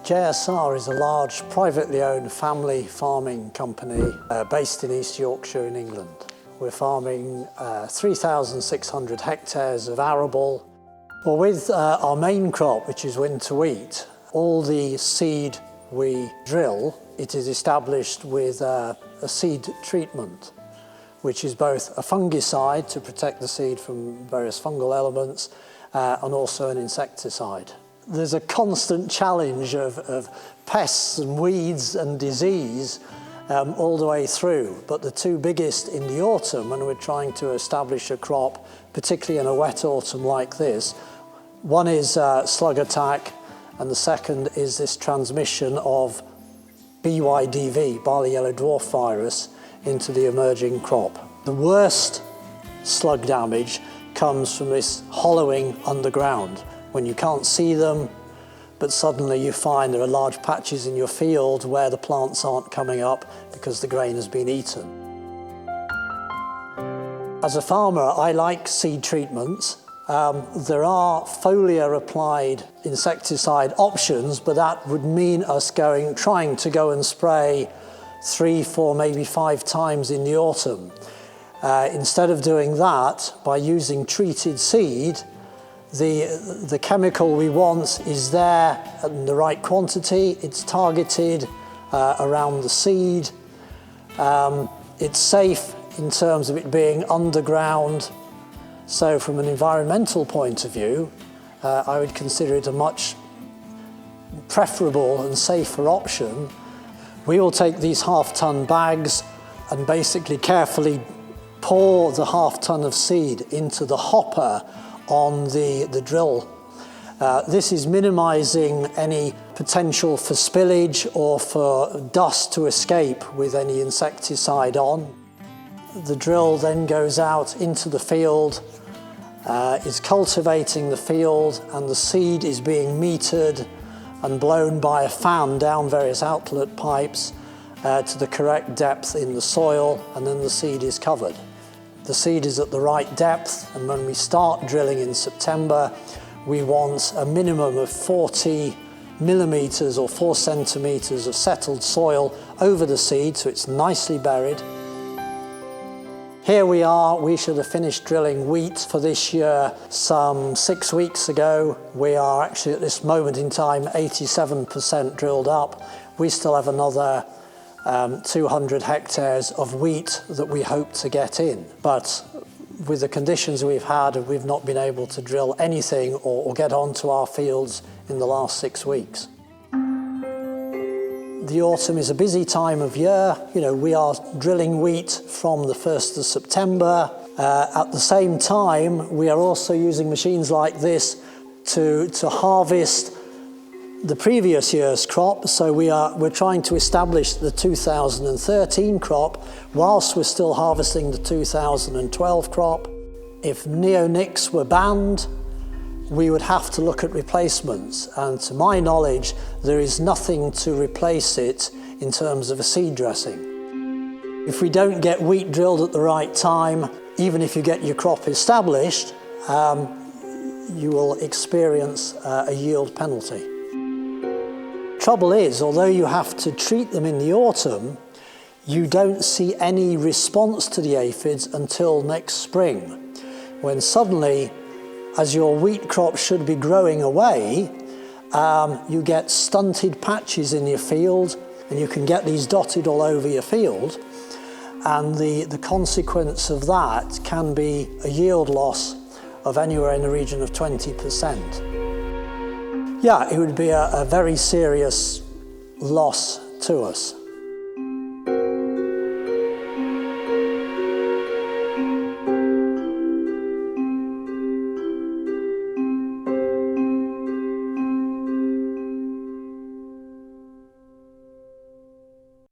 JSR is a large privately owned family farming company based in East Yorkshire in England. We're farming 3,600 hectares of arable. Well, with our main crop, which is winter wheat, all the seed we drill, it is established with a seed treatment, which is both a fungicide to protect the seed from various fungal elements and also an insecticide. There's a constant challenge of pests and weeds and disease all the way through, but the two biggest in the autumn when we're trying to establish a crop, particularly in a wet autumn like this, one is slug attack and the second is this transmission of BYDV, barley yellow dwarf virus, into the emerging crop. The worst slug damage comes from this hollowing underground, when you can't see them, but suddenly you find there are large patches in your field where the plants aren't coming up because the grain has been eaten. As a farmer, I like seed treatments. There are foliar-applied insecticide options, but that would mean us trying to go and spray 3, 4, maybe 5 times in the autumn. Instead of doing that, by using treated seed, the chemical we want is there in the right quantity, it's targeted around the seed, it's safe in terms of it being underground. So from an environmental point of view, I would consider it a much preferable and safer option. We will take these half-ton bags and basically carefully pour the half-ton of seed into the hopper on the drill. This is minimizing any potential for spillage or for dust to escape with any insecticide on. The drill then goes out into the field, is cultivating the field, and the seed is being metered and blown by a fan down various outlet pipes to the correct depth in the soil, and then the seed is covered. The seed is at the right depth, and when we start drilling in September, we want a minimum of 40 millimeters or 4 centimeters of settled soil over the seed, so it's nicely buried. Here we are, we should have finished drilling wheat for this year some 6 weeks ago. We are actually at this moment in time 87% drilled up. We still have another 200 hectares of wheat that we hope to get in. But with the conditions we've had, we've not been able to drill anything or get onto our fields in the last 6 weeks. The autumn is a busy time of year. You know, we are drilling wheat from the 1st of September. At the same time, we are also using machines like this to harvest the previous year's crop, so we're trying to establish the 2013 crop whilst we're still harvesting the 2012 crop. If neonics were banned, we would have to look at replacements, and to my knowledge there is nothing to replace it in terms of a seed dressing. If we don't get wheat drilled at the right time, even if you get your crop established, you will experience a yield penalty. Trouble is, although you have to treat them in the autumn, you don't see any response to the aphids until next spring, when suddenly, as your wheat crop should be growing away, you get stunted patches in your field, and you can get these dotted all over your field, and the consequence of that can be a yield loss of anywhere in the region of 20%. Yeah, it would be a very serious loss to us.